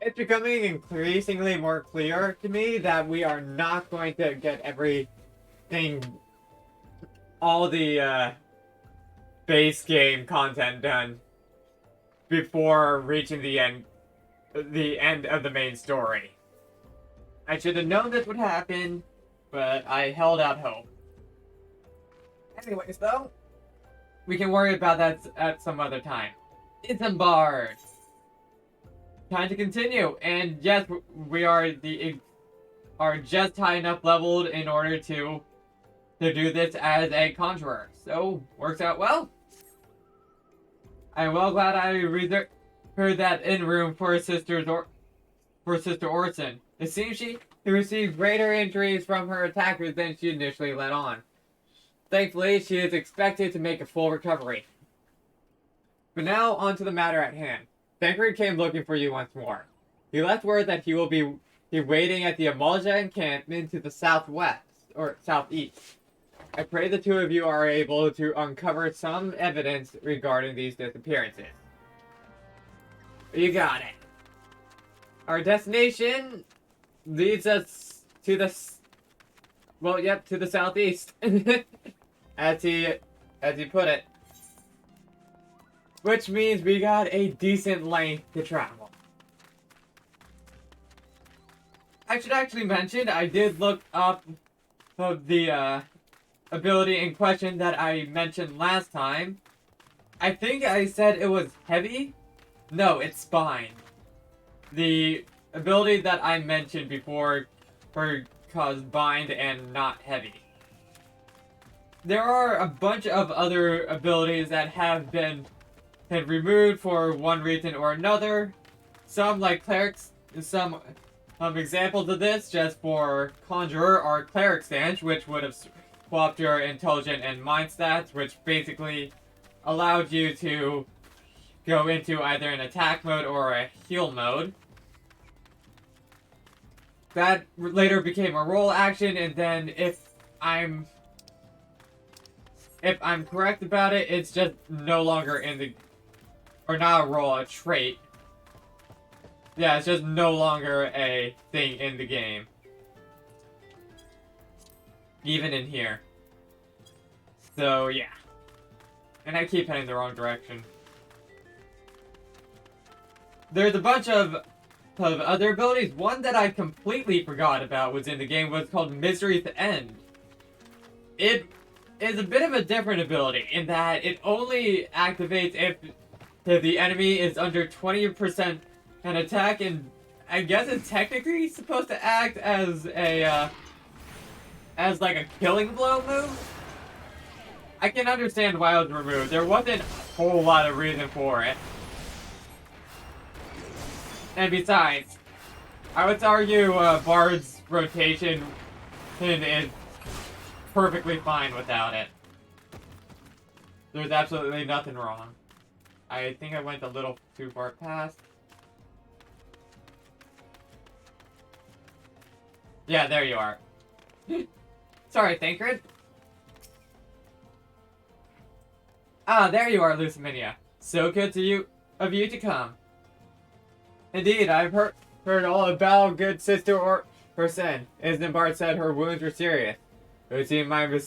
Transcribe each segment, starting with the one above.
It's becoming increasingly more clear to me that we are not going to get everything, all the base game content done before reaching the end of the main story. I should have known this would happen, but I held out hope. Anyways, though, we can worry about that at some other time. It's embarred. Time to continue, and yes, we are just high enough leveled in order to do this as a conjurer. So works out well. I'm well glad I heard that in room for Sister Orson. It seems she received greater injuries from her attackers than she initially let on. Thankfully, she is expected to make a full recovery. But now, on to the matter at hand. Tancred came looking for you once more. He left word that he will be waiting at the Amalja encampment to the southwest, or southeast. I pray the two of you are able to uncover some evidence regarding these disappearances. You got it. Our destination leads us to the... well, yep, to the southeast. as he put it. Which means we got a decent length to travel. I should actually mention, I did look up the ability in question that I mentioned last time. I think I said it was heavy. No, it's spine. The ability that I mentioned before caused bind and not heavy. There are a bunch of other abilities that have been removed for one reason or another. Some, like clerics, some examples of this, just for conjurer, are cleric stance, which would have swapped your intelligent and mind stats, which basically allowed you to go into either an attack mode or a heal mode. That later became a roll action, and then if I'm correct about it, it's just no longer in the... or not a roll, a trait. Yeah, it's just no longer a thing in the game. Even in here. So, yeah. And I keep heading the wrong direction. There's a bunch of other abilities. One that I completely forgot about was in the game was called Misery's End. It is a bit of a different ability in that it only activates if the enemy is under 20% an attack, and I guess it's technically supposed to act as a as like a killing blow move. I can understand why it was removed. There wasn't a whole lot of reason for it. And besides, I would argue Bard's rotation is perfectly fine without it. There's absolutely nothing wrong. I think I went a little too far past. Yeah, there you are. Sorry, Tancred. Ah, there you are, Lusaminia. So good of you to come. Indeed, I've heard all about good Sister Orson. Isambard said her wounds were serious. It would seem my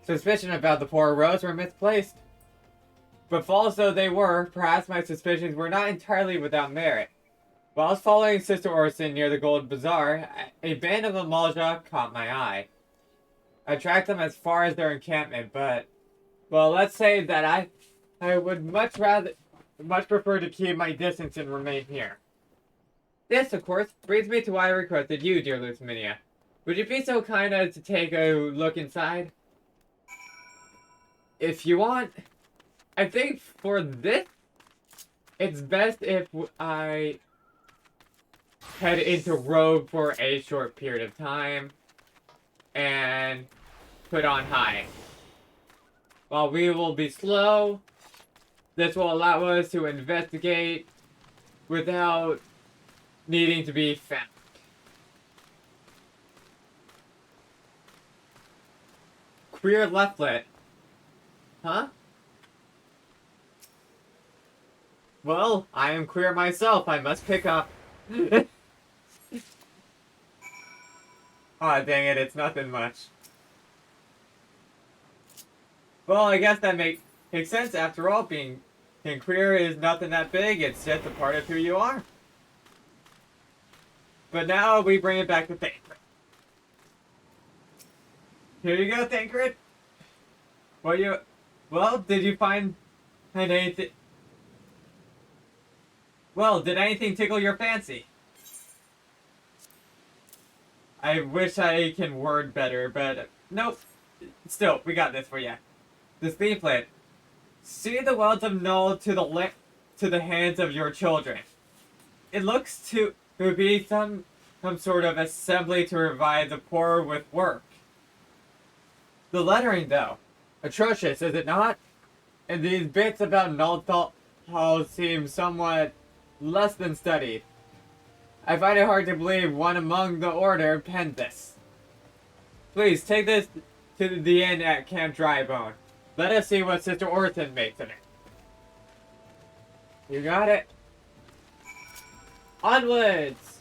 suspicion about the poor Rose were misplaced. But false though they were, perhaps my suspicions were not entirely without merit. While I was following Sister Orson near the Gold Bazaar, a band of Amalja caught my eye. I tracked them as far as their encampment, but... well, let's say that I would much prefer to keep my distance and remain here. This, of course, brings me to why I requested you, dear Lusaminia. Would you be so kind as to take a look inside? If you want... I think for this, it's best if I head into Rogue for a short period of time and put on high. While we will be slow, this will allow us to investigate without needing to be found. Queer leftlet. Huh? Well, I am queer myself. I must pick up Aw, dang it, it's nothing much. Well, I guess that makes sense. After all, being queer is nothing that big. It's just a part of who you are. But now we bring it back to Thancred. Here you go, Thancred. Well, did you find anything? Well, did anything tickle your fancy? I wish I can word better, but nope. Still, we got this for you. This leaflet. See the wealth of knowledge to the hands of your children. It looks to be some sort of assembly to revive the poor with work. The lettering, though, atrocious, is it not? And these bits about knowledge seem somewhat less than studied. I find it hard to believe one among the order penned this. Please, take this to the inn at Camp Drybone. Let us see what Sister Orson makes of it. You got it. Onwards!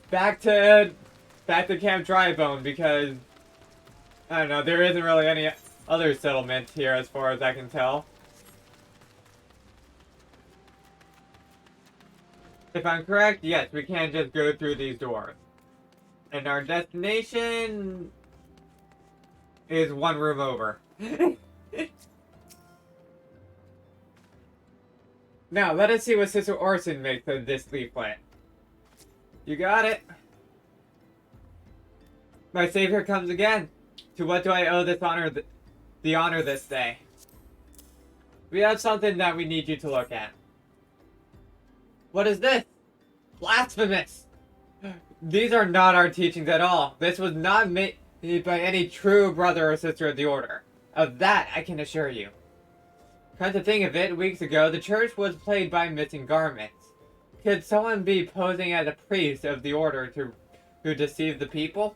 Back to Camp Drybone, because I don't know, there isn't really any other settlement here as far as I can tell. If I'm correct, yes, we can just go through these doors. And our destination is one room over. Now, let us see what Sister Orson makes of this leaflet. You got it. My savior comes again. To what do I owe this honor, the honor this day? We have something that we need you to look at. What is this? Blasphemous! These are not our teachings at all. This was not made by any true brother or sister of the order. Of that, I can assure you. Come to think of it, weeks ago, the church was plagued by missing garments. Could someone be posing as a priest of the order to deceive the people?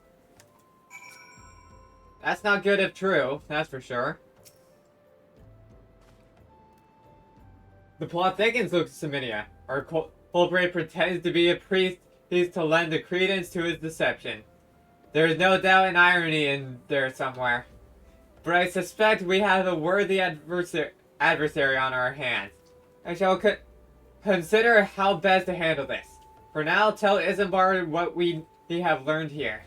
That's not good if true, that's for sure. The plot thickens, Lusaminia. Our culprit pretends to be a priest to lend the credence to his deception. There is no doubt and irony in there somewhere. But I suspect we have a worthy adversary on our hands. I shall consider how best to handle this. For now, tell Isambard what we have learned here.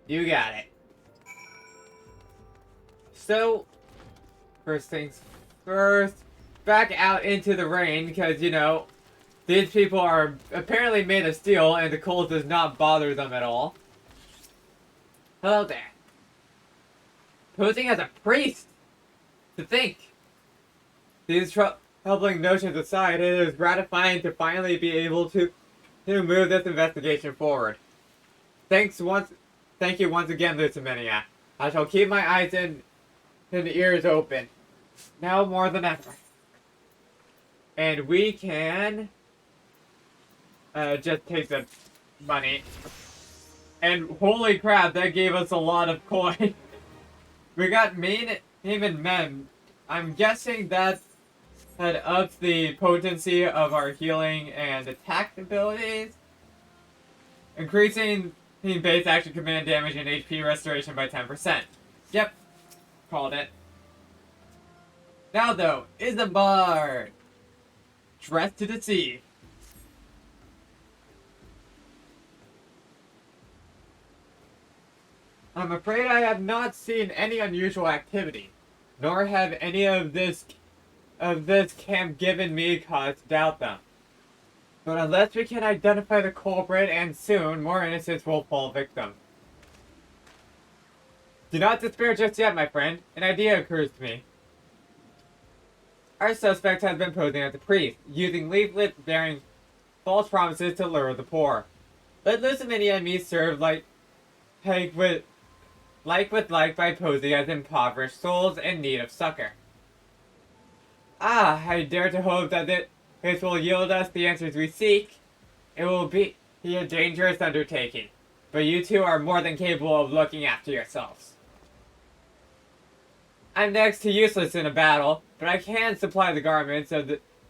You got it. So, first things first, back out into the rain, because, you know, these people are apparently made of steel, and the cold does not bother them at all. Hello there. Posing as a priest! To think. These troubling notions aside, it is gratifying to finally be able to move this investigation forward. Thank you once again, Lusaminia. I shall keep my eyes and ears open. Now more than ever. And we can just take the money. And holy crap, that gave us a lot of coin. We got main and mem. I'm guessing that ups the potency of our healing and attack abilities. Increasing the base action command damage and HP restoration by 10%. Yep. Called it. Now though, Isambard! Dressed to deceive. I'm afraid I have not seen any unusual activity, nor have any of this camp given me cause to doubt them. But unless we can identify the culprit, and soon, more innocents will fall victim. Do not despair just yet, my friend. An idea occurs to me. Our suspect has been posing as a priest, using leaflets bearing false promises to lure the poor. Let Lusaminia and me serve like with like by posing as impoverished souls in need of succor. Ah, I dare to hope that this will yield us the answers we seek. It will be a dangerous undertaking, but you two are more than capable of looking after yourselves. I'm next to useless in a battle, but I can supply the garments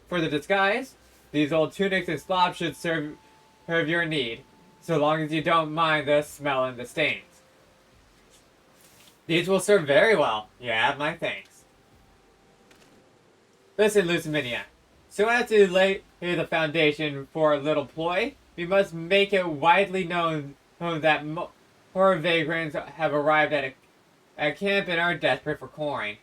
for the disguise. These old tunics and slops should serve your need, so long as you don't mind the smell and the stains. These will serve very well. You have my thanks. Listen, Lusaminia. So as to lay the foundation for a little ploy, we must make it widely known that more vagrants have arrived at camp and are desperate for coin.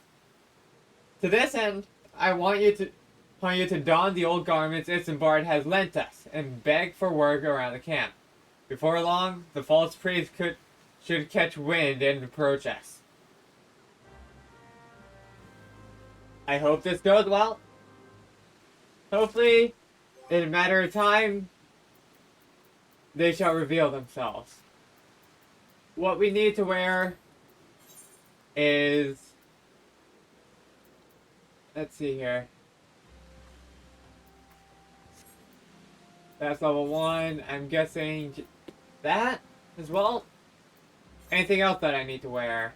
To this end, I want you to don the old garments Isambard has lent us and beg for work around the camp. Before long, the false priest should catch wind and approach us. I hope this goes well. Hopefully, in a matter of time, they shall reveal themselves. What we need to wear is... Let's see here. That's level 1. I'm guessing that as well. Anything else that I need to wear?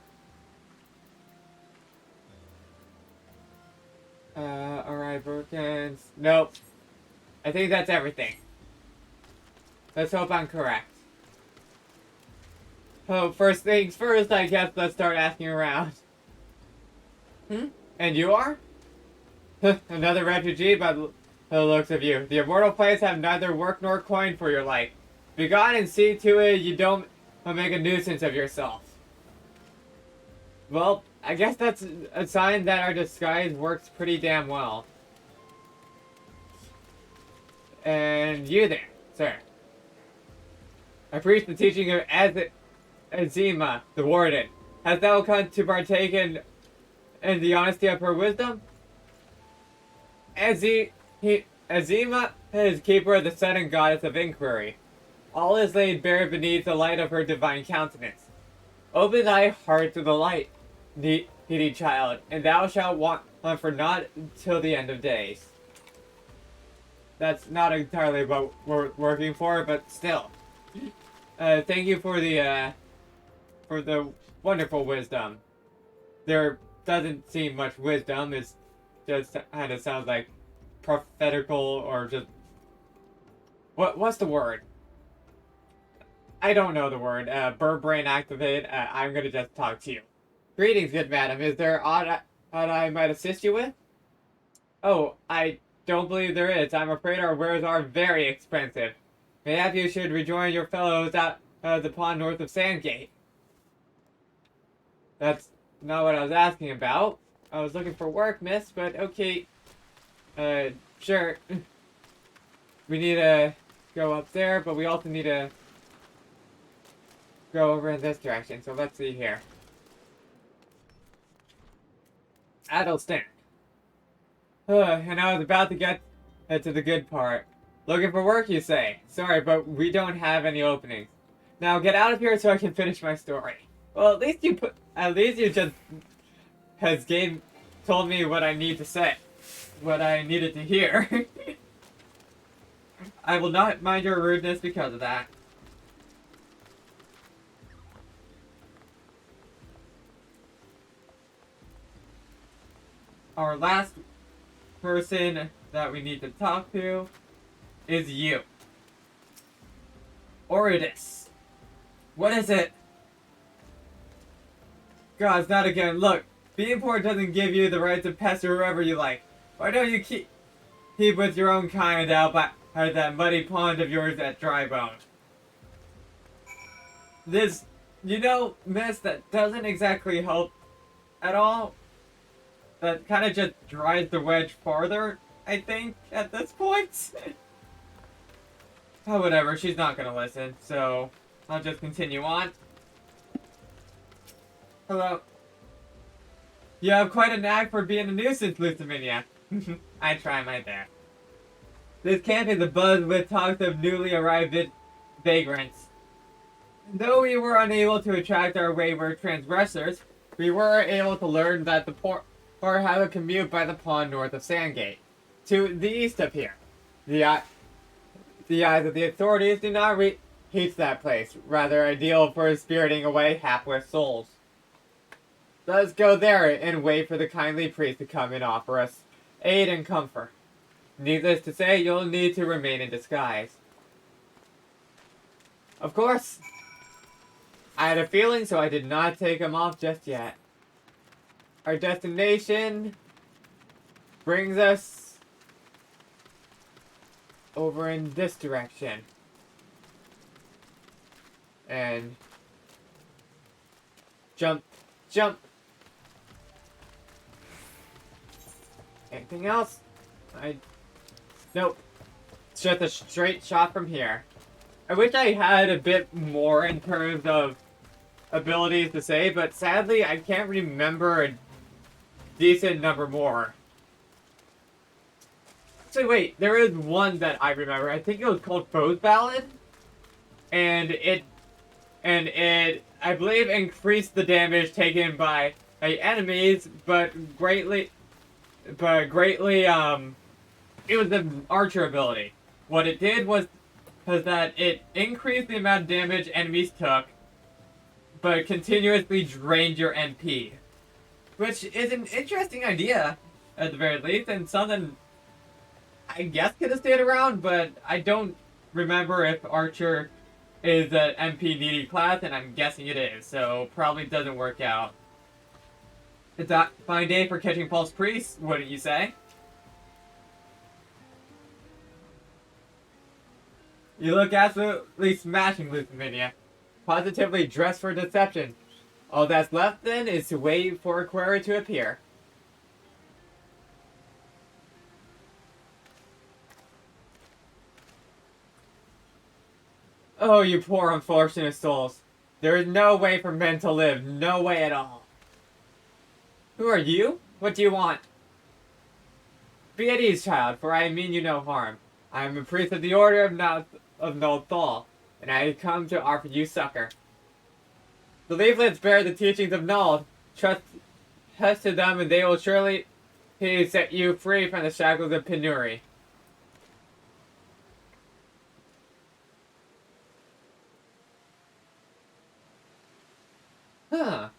Alright, Birkins. Nope. I think that's everything. Let's hope I'm correct. Oh, first things first, I guess let's start asking around. And you are? Another refugee by the looks of you. The immortal planes have neither work nor coin for your life. Be gone and see to it you don't make a nuisance of yourself. Well, I guess that's a sign that our disguise works pretty damn well. And you there, sir. I preach the teaching of Azima, the warden. Hast thou come to partake in the honesty of her wisdom? Azima is keeper of the sun and goddess of inquiry. All is laid bare beneath the light of her divine countenance. Open thy heart to the light, needy child, and thou shalt want for naught till the end of days. That's not entirely what we're working for, but still. Thank you for the wonderful wisdom. There doesn't seem much wisdom. It's just kind of sounds like prophetical or just what's the word? I don't know the word. Bird brain activate. I'm gonna just talk to you. Greetings, good madam. Is there aught I might assist you with? Oh, I don't believe there is. I'm afraid our wares are very expensive. Mayhap you should rejoin your fellows out the pond north of Sandgate. That's not what I was asking about. I was looking for work, miss, but okay. Sure. We need to go up there, but we also need to go over in this direction. So let's see here. Addleston. And I was about to get to the good part. Looking for work, you say? Sorry, but we don't have any openings. Now get out of here so I can finish my story. Well, at least you just told me what I need to say, what I needed to hear. I will not mind your rudeness because of that. Our last person that we need to talk to is you. Oridus. What is it? God, it's not again. Look, being poor doesn't give you the right to pester whoever you like. Why don't you keep with your own kind out by that muddy pond of yours at Drybone? This, miss, that doesn't exactly help at all. That kind of just drives the wedge farther, I think, at this point. Oh, whatever, she's not gonna listen, so I'll just continue on. Hello. You have quite a knack for being a nuisance, Lusaminia. I try my best. This camp is abuzz with talks of newly arrived vagrants. Though we were unable to attract our wayward transgressors, we were able to learn that the poor have a commute by the pond north of Sandgate, to the east of here. The eyes of the authorities do not reach that place, rather ideal for spiriting away hapless souls. Let's go there and wait for the kindly priest to come and offer us aid and comfort. Needless to say, you'll need to remain in disguise. Of course, I had a feeling, so I did not take him off just yet. Our destination brings us over in this direction. And jump, jump. Anything else? Nope. It's just a straight shot from here. I wish I had a bit more in terms of abilities to say, but sadly I can't remember a decent number more. So wait, there is one that I remember. I think it was called Foe's Ballad. And it I believe increased the damage taken by enemies, but greatly it was an archer ability. What it did was that it increased the amount of damage enemies took, but continuously drained your MP. Which is an interesting idea, at the very least, and something I guess could have stayed around, but I don't remember if Archer is an MP needy class, and I'm guessing it is, so probably doesn't work out. It's a fine day for catching false priests, wouldn't you say? You look absolutely smashing, Lusaminia. Positively dressed for deception. All that's left, then, is to wait for a query to appear. Oh, you poor unfortunate souls. There is no way for men to live. No way at all. Who are you? What do you want? Be at ease, child, for I mean you no harm. I am a priest of the Order of Nothal, and I have come to offer you succor. The leaflets bear the teachings of Nald. Trust to them, and they will surely set you free from the shackles of penury. Huh.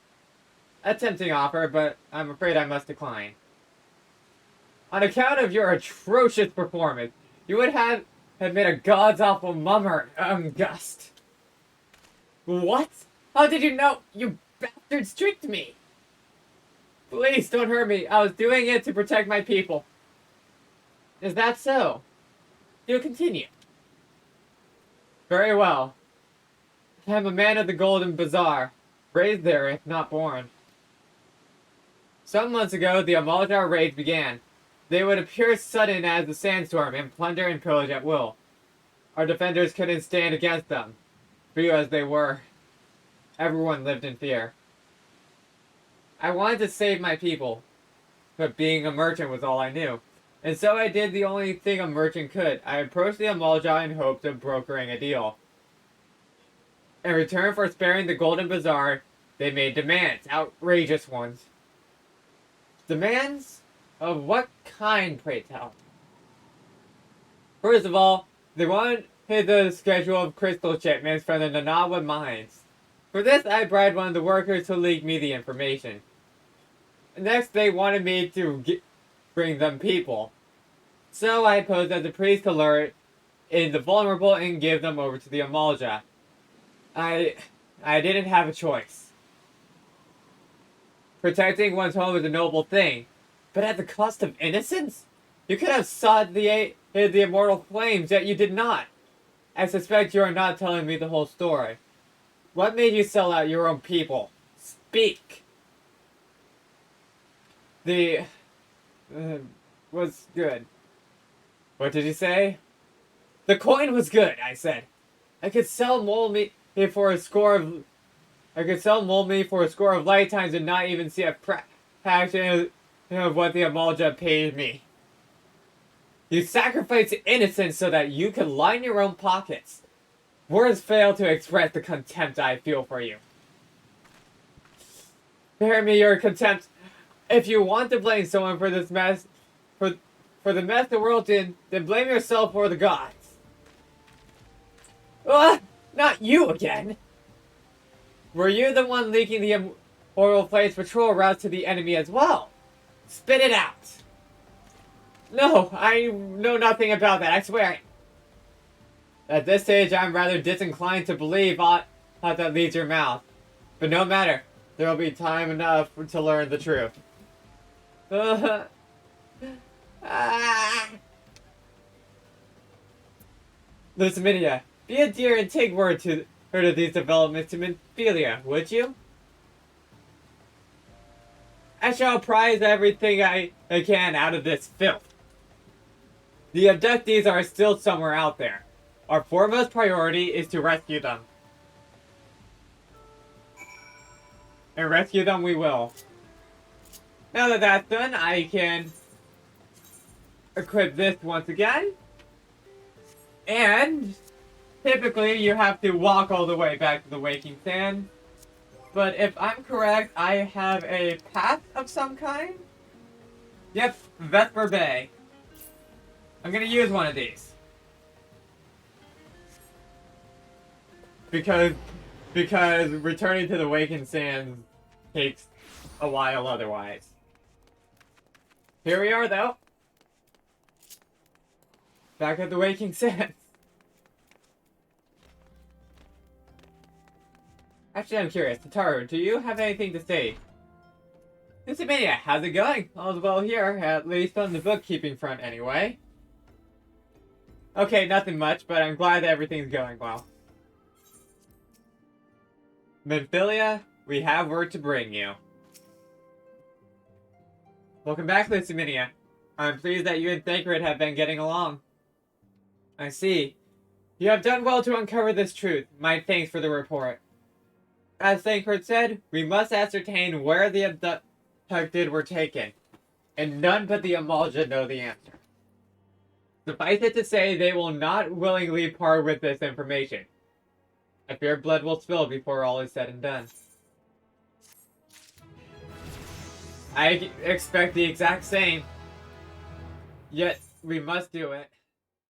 A tempting offer, but I'm afraid I must decline. On account of your atrocious performance, you would have made a god's awful mummer, Gust. What? How did you know? You bastards tricked me! Please, don't hurt me. I was doing it to protect my people. Is that so? Do continue. Very well. I am a man of the Golden Bazaar, raised there if not born. Some months ago, the Amaljar raids began. They would appear sudden as a sandstorm and plunder and pillage at will. Our defenders couldn't stand against them. Few as they were, everyone lived in fear. I wanted to save my people, but being a merchant was all I knew. And so I did the only thing a merchant could. I approached the Amaljar in hopes of brokering a deal. In return for sparing the Golden Bazaar, they made demands, outrageous ones. Demands? Of what kind, pray tell? First of all, they wanted the schedule of crystal shipments from the Nanawa mines. For this, I bribed one of the workers to leak me the information. Next, they wanted me to bring them people. So I posed as a priest to lure in the vulnerable and give them over to the Amalja. I didn't have a choice. Protecting one's home is a noble thing, but at the cost of innocence? You could have sought the immortal flames, yet you did not. I suspect you are not telling me the whole story. What made you sell out your own people? Speak! Was good. What did you say? The coin was good, I said. I could sell mole meat for a score of lifetimes and not even see a fraction of what the Amalja paid me. You sacrificed innocence so that you could line your own pockets. Words fail to express the contempt I feel for you. Bear me your contempt. If you want to blame someone for this mess, for the mess the world's in, then blame yourself or the gods. Not you again! Were you the one leaking the immortal flames patrol routes to the enemy as well? Spit it out! No, I know nothing about that, I swear. At this stage, I'm rather disinclined to believe aught that leaves your mouth. But no matter, there will be time enough to learn the truth. Lusaminia, be a dear and take word to heard of these developments to Minfilia, would you? I shall prize everything I can out of this filth. The abductees are still somewhere out there. Our foremost priority is to rescue them. And rescue them we will. Now that that's done, I can equip this once again. And typically you have to walk all the way back to the Waking Sand. But if I'm correct, I have a path of some kind? Yep, Vesper Bay. I'm gonna use one of these. Because returning to the Waking Sands takes a while otherwise. Here we are though. Back at the Waking Sands. Actually, I'm curious. Tataru, do you have anything to say? Lusaminia, how's it going? All's well here, at least on the bookkeeping front anyway. Okay, nothing much, but I'm glad that everything's going well. Minfilia, we have word to bring you. Welcome back, Lusaminia. I'm pleased that you and Thancred have been getting along. I see. You have done well to uncover this truth. My thanks for the report. As Thancred said, we must ascertain where the abducted were taken, and none but the Amalja know the answer. Suffice it to say, they will not willingly part with this information. I fear blood will spill before all is said and done. I expect the exact same. Yet, we must do it.